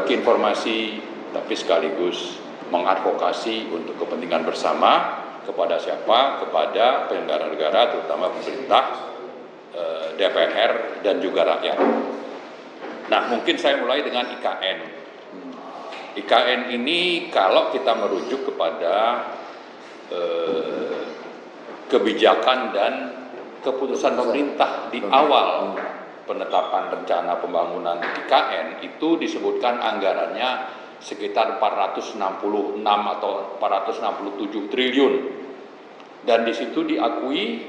berbagi informasi tapi sekaligus mengadvokasi untuk kepentingan bersama kepada siapa? Kepada penyelenggara negara, terutama pemerintah, DPR dan juga rakyat. Nah, mungkin saya mulai dengan IKN. IKN ini kalau kita merujuk kepada kebijakan dan keputusan pemerintah di awal penetapan rencana pembangunan IKN itu disebutkan anggarannya sekitar 466 atau 467 triliun. Dan di situ diakui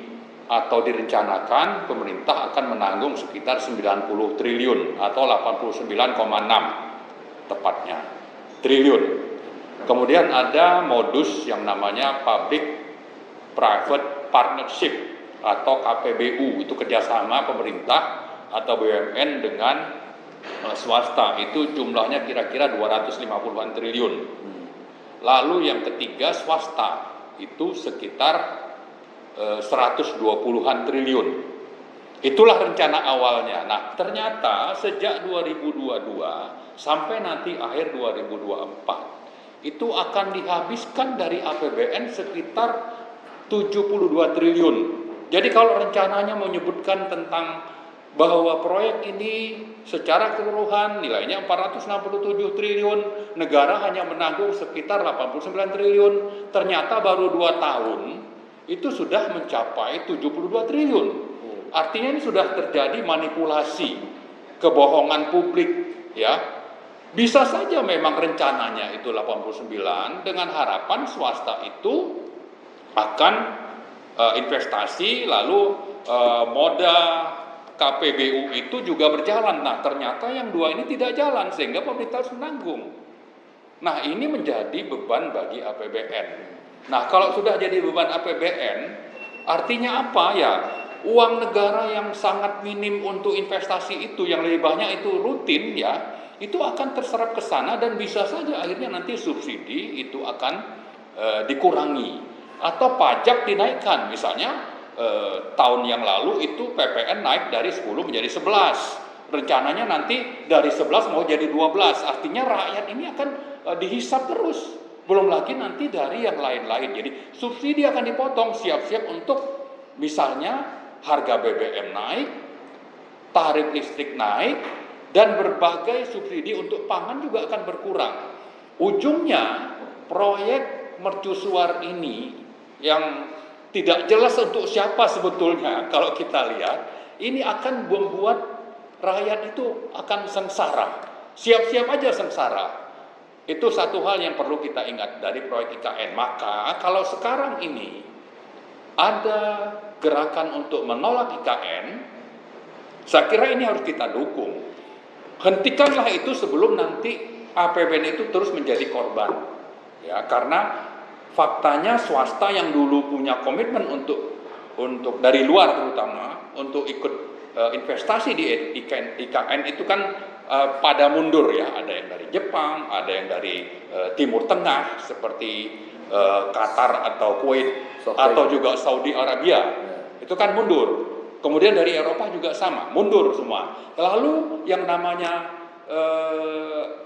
atau direncanakan pemerintah akan menanggung sekitar 90 triliun atau 89,6 tepatnya triliun. Kemudian ada modus yang namanya Public Private Partnership atau KPBU, itu kerjasama pemerintah atau BUMN dengan swasta, itu jumlahnya kira-kira 250-an triliun. Lalu yang ketiga swasta, itu sekitar 120-an triliun. Itulah rencana awalnya. Nah, ternyata sejak 2022 sampai nanti akhir 2024 itu akan dihabiskan dari APBN sekitar 72 triliun. Jadi kalau rencananya menyebutkan tentang bahwa proyek ini secara keseluruhan nilainya 467 triliun, negara hanya menanggung sekitar 89 triliun, ternyata baru 2 tahun itu sudah mencapai 72 triliun. Artinya ini sudah terjadi manipulasi, kebohongan publik, ya. Bisa saja memang rencananya itu 89 dengan harapan swasta itu akan investasi, lalu moda KPBU itu juga berjalan. Nah, ternyata yang dua ini tidak jalan sehingga pemerintah harus menanggung. Nah, ini menjadi beban bagi APBN. Nah, kalau sudah jadi beban APBN, artinya apa ya? Uang negara yang sangat minim untuk investasi itu, yang lebih banyak itu rutin ya, itu akan terserap ke sana dan bisa saja akhirnya nanti subsidi itu akan dikurangi atau pajak dinaikkan. Misalnya tahun yang lalu itu PPN naik dari 10 menjadi 11. Rencananya nanti dari 11 mau jadi 12. Artinya rakyat ini akan dihisap terus. Belum lagi nanti dari yang lain-lain. Jadi subsidi akan dipotong, siap-siap untuk misalnya harga BBM naik, tarif listrik naik, dan berbagai subsidi untuk pangan juga akan berkurang. Ujungnya proyek mercusuar ini yang tidak jelas untuk siapa sebetulnya, kalau kita lihat ini akan membuat rakyat itu akan sengsara. Siap-siap aja sengsara. Itu satu hal yang perlu kita ingat dari proyek IKN. Maka kalau sekarang ini ada gerakan untuk menolak IKN, saya kira ini harus kita dukung. Hentikanlah itu sebelum nanti APBN itu terus menjadi korban. Ya, karena faktanya swasta yang dulu punya komitmen untuk dari luar terutama untuk ikut investasi di IKN itu kan pada mundur ya. Ada yang dari Jepang, ada yang dari Timur Tengah seperti Qatar atau Kuwait atau juga Saudi Arabia. Itu kan mundur. Kemudian dari Eropa juga sama, mundur semua. Lalu yang namanya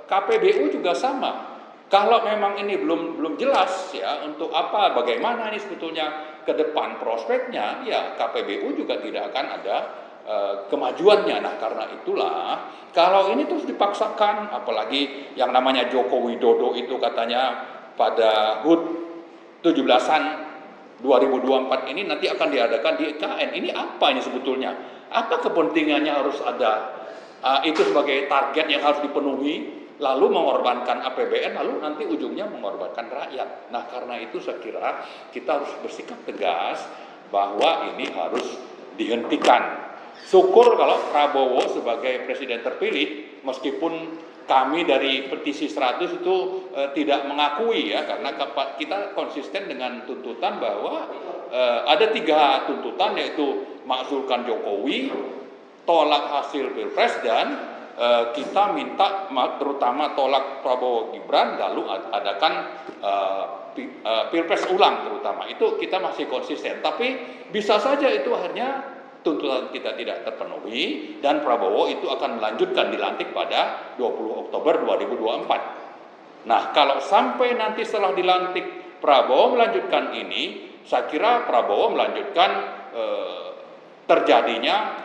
KPBU juga sama. Kalau memang ini belum jelas ya untuk apa, bagaimana ini sebetulnya ke depan prospeknya, ya KPBU juga tidak akan ada kemajuannya. Nah, karena itulah kalau ini terus dipaksakan, apalagi yang namanya Joko Widodo itu katanya pada HUT 17-an 2024 ini nanti akan diadakan di IKN. Ini apa ini sebetulnya? Apa kepentingannya harus ada itu sebagai target yang harus dipenuhi, lalu mengorbankan APBN, lalu nanti ujungnya mengorbankan rakyat. Nah, karena itu saya kira kita harus bersikap tegas bahwa ini harus dihentikan. Syukur kalau Prabowo sebagai presiden terpilih, meskipun kami dari petisi 100 itu tidak mengakui ya, karena kita konsisten dengan tuntutan bahwa ada 3 tuntutan, yaitu makzulkan Jokowi, tolak hasil Pilpres, dan kita minta terutama tolak Prabowo Gibran, lalu adakan Pilpres ulang terutama. Itu kita masih konsisten, tapi bisa saja itu akhirnya tuntutan kita tidak terpenuhi, dan Prabowo itu akan melanjutkan dilantik pada 20 Oktober 2024. Nah, kalau sampai nanti setelah dilantik Prabowo melanjutkan ini, saya kira Prabowo melanjutkan terjadinya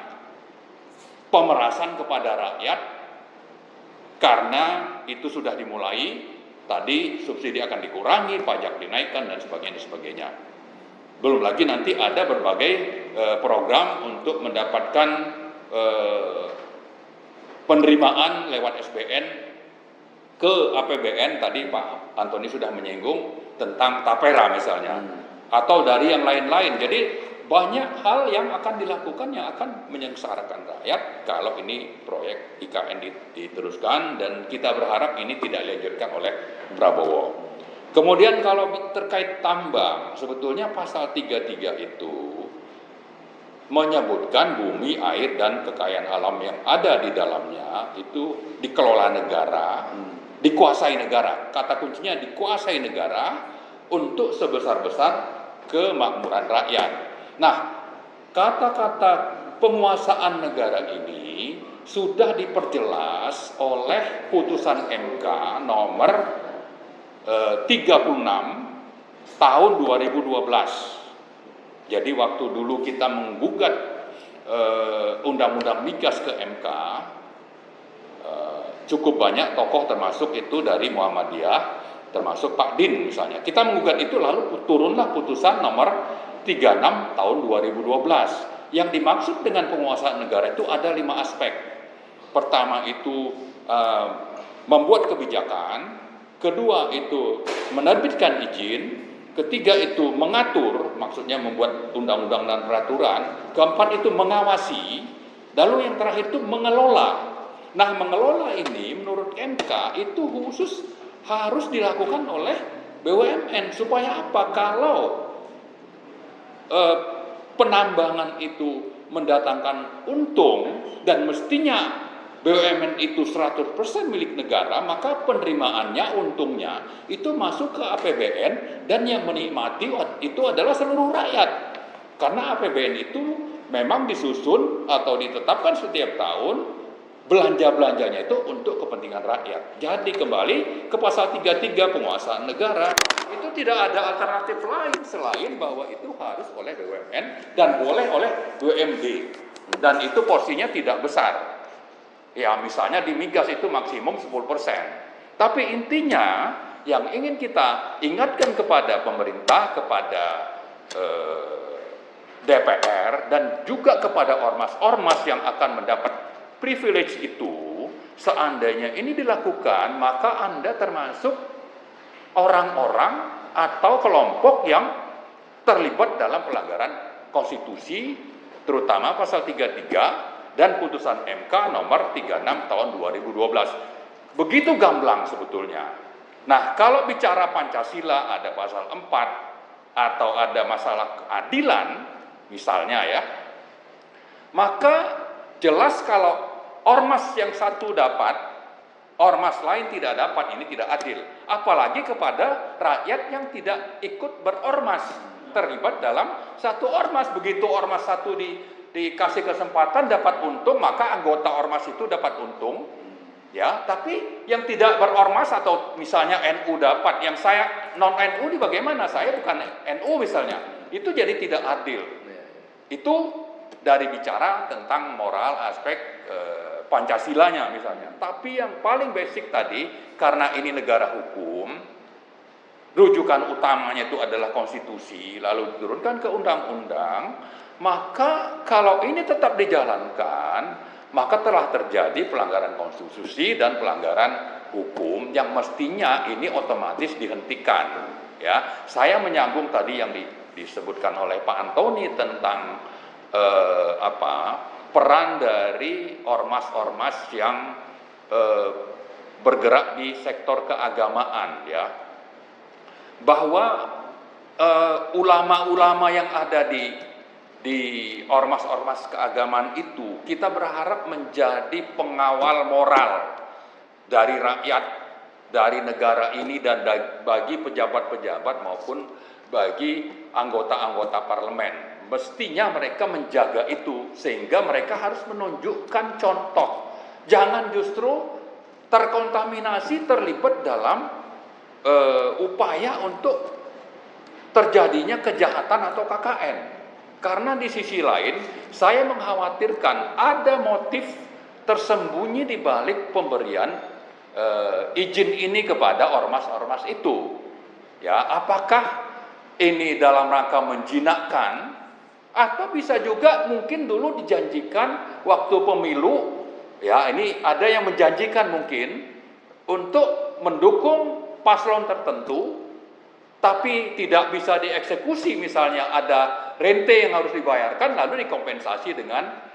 pemerasan kepada rakyat, karena itu sudah dimulai. Tadi subsidi akan dikurangi, pajak dinaikkan, dan sebagainya. Belum lagi nanti ada berbagai program untuk mendapatkan penerimaan lewat SBN ke APBN. Tadi Pak Antoni sudah menyinggung tentang tapera misalnya, atau dari yang lain-lain. Jadi banyak hal yang akan dilakukan yang akan menyengsarakan rakyat kalau ini proyek IKN diteruskan, dan kita berharap ini tidak dilanjutkan oleh Prabowo. Kemudian kalau terkait tambang, sebetulnya pasal 33 itu menyebutkan bumi, air, dan kekayaan alam yang ada di dalamnya itu dikelola negara, dikuasai negara. Kata kuncinya dikuasai negara untuk sebesar-besar kemakmuran rakyat. Nah, kata-kata penguasaan negara ini sudah diperjelas oleh putusan MK nomor 36 tahun 2012. Jadi waktu dulu kita menggugat undang-undang migas ke MK, cukup banyak tokoh termasuk itu dari Muhammadiyah, termasuk Pak Din misalnya. Kita menggugat itu, lalu turunlah putusan nomor 36 tahun 2012. Yang dimaksud dengan penguasaan negara itu ada 5 aspek. Pertama itu membuat kebijakan, kedua itu menerbitkan izin, ketiga itu mengatur, maksudnya membuat undang-undang dan peraturan, keempat itu mengawasi, lalu yang terakhir itu mengelola. Nah, mengelola ini menurut MK itu khusus harus dilakukan oleh BUMN. Supaya apa? Kalau penambangan itu mendatangkan untung dan mestinya BUMN itu 100% milik negara, maka penerimaannya, untungnya itu masuk ke APBN, dan yang menikmati itu adalah seluruh rakyat. Karena APBN itu memang disusun atau ditetapkan setiap tahun, belanja-belanjanya itu untuk kepentingan rakyat. Jadi kembali ke pasal 33 penguasaan negara, itu tidak ada alternatif lain selain bahwa itu harus oleh BUMN dan boleh oleh BUMD. Dan itu porsinya tidak besar. Ya, misalnya di migas itu maksimum 10%. Tapi intinya yang ingin kita ingatkan kepada pemerintah, kepada DPR, dan juga kepada ormas-ormas yang akan mendapat privilege itu, seandainya ini dilakukan, maka Anda termasuk orang-orang atau kelompok yang terlibat dalam pelanggaran konstitusi, terutama pasal 33 dan putusan MK nomor 36 tahun 2012. Begitu gamblang sebetulnya. Nah, kalau bicara Pancasila ada pasal 4 atau ada masalah keadilan misalnya ya, maka jelas kalau ormas yang satu dapat, ormas lain tidak dapat, ini tidak adil. Apalagi kepada rakyat yang tidak ikut berormas, terlibat dalam satu ormas. Begitu ormas satu dikasih kesempatan dapat untung, maka anggota ormas itu dapat untung. Ya, tapi yang tidak berormas atau misalnya NU dapat, yang saya non NU ini bagaimana? Saya bukan NU misalnya. Itu jadi tidak adil. Itu dari bicara tentang moral aspek Pancasilanya misalnya. Tapi yang paling basic tadi, karena ini negara hukum, rujukan utamanya itu adalah konstitusi, lalu diturunkan ke undang-undang, maka kalau ini tetap dijalankan, maka telah terjadi pelanggaran konstitusi dan pelanggaran hukum yang mestinya ini otomatis dihentikan. Ya, saya menyambung tadi yang disebutkan oleh Pak Antoni tentang peran dari ormas-ormas yang bergerak di sektor keagamaan, ya, bahwa ulama-ulama yang ada di ormas-ormas keagamaan itu kita berharap menjadi pengawal moral dari rakyat, dari negara ini, dan bagi pejabat-pejabat maupun bagi anggota-anggota parlemen. mestinya mereka menjaga itu, sehingga mereka harus menunjukkan contoh. Jangan justru terkontaminasi, terlibat dalam upaya untuk terjadinya kejahatan atau KKN. Karena di sisi lain, saya mengkhawatirkan ada motif tersembunyi di balik pemberian izin ini kepada ormas-ormas itu. Ya, apakah ini dalam rangka menjinakkan, atau bisa juga mungkin dulu dijanjikan waktu pemilu, ya ini ada yang menjanjikan mungkin untuk mendukung paslon tertentu, tapi tidak bisa dieksekusi, misalnya ada rente yang harus dibayarkan lalu dikompensasi dengan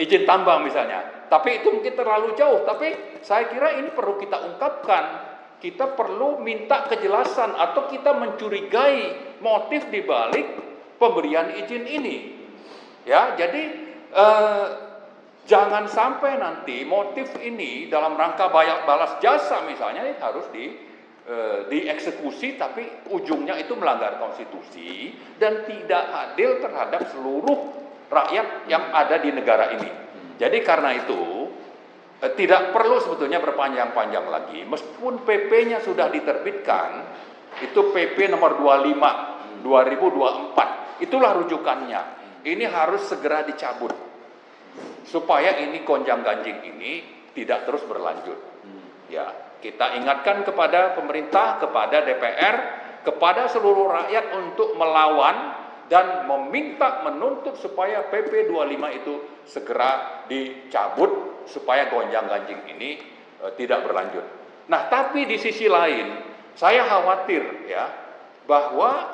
izin tambang misalnya. Tapi itu mungkin terlalu jauh, tapi saya kira ini perlu kita ungkapkan. Kita perlu minta kejelasan atau kita mencurigai motif di balik pemberian izin ini. Ya, jadi jangan sampai nanti motif ini dalam rangka balas jasa misalnya harus dieksekusi, tapi ujungnya itu melanggar konstitusi dan tidak adil terhadap seluruh rakyat yang ada di negara ini. Jadi karena itu tidak perlu sebetulnya berpanjang-panjang lagi, meskipun PP-nya sudah diterbitkan, itu PP nomor 25 2024, itulah rujukannya. Ini harus segera dicabut supaya ini gonjang-ganjing ini tidak terus berlanjut. Ya, kita ingatkan kepada pemerintah, kepada DPR, kepada seluruh rakyat untuk melawan dan meminta, menuntut supaya PP 25 itu segera dicabut supaya gonjang-ganjing ini tidak berlanjut. Nah, tapi di sisi lain saya khawatir ya bahwa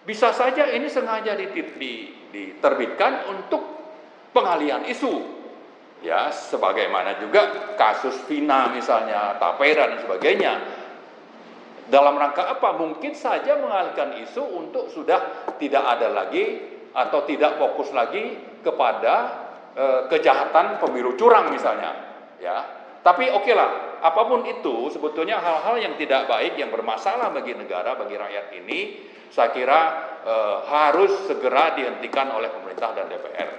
bisa saja ini sengaja diterbitkan untuk pengalihan isu. Ya, sebagaimana juga kasus Vina misalnya, Tapera dan sebagainya. Dalam rangka apa? Mungkin saja mengalihkan isu untuk sudah tidak ada lagi atau tidak fokus lagi kepada kejahatan pemilu curang misalnya. Ya, tapi oke lah, apapun itu sebetulnya hal-hal yang tidak baik, yang bermasalah bagi negara, bagi rakyat ini, saya kira harus segera dihentikan oleh pemerintah dan DPR.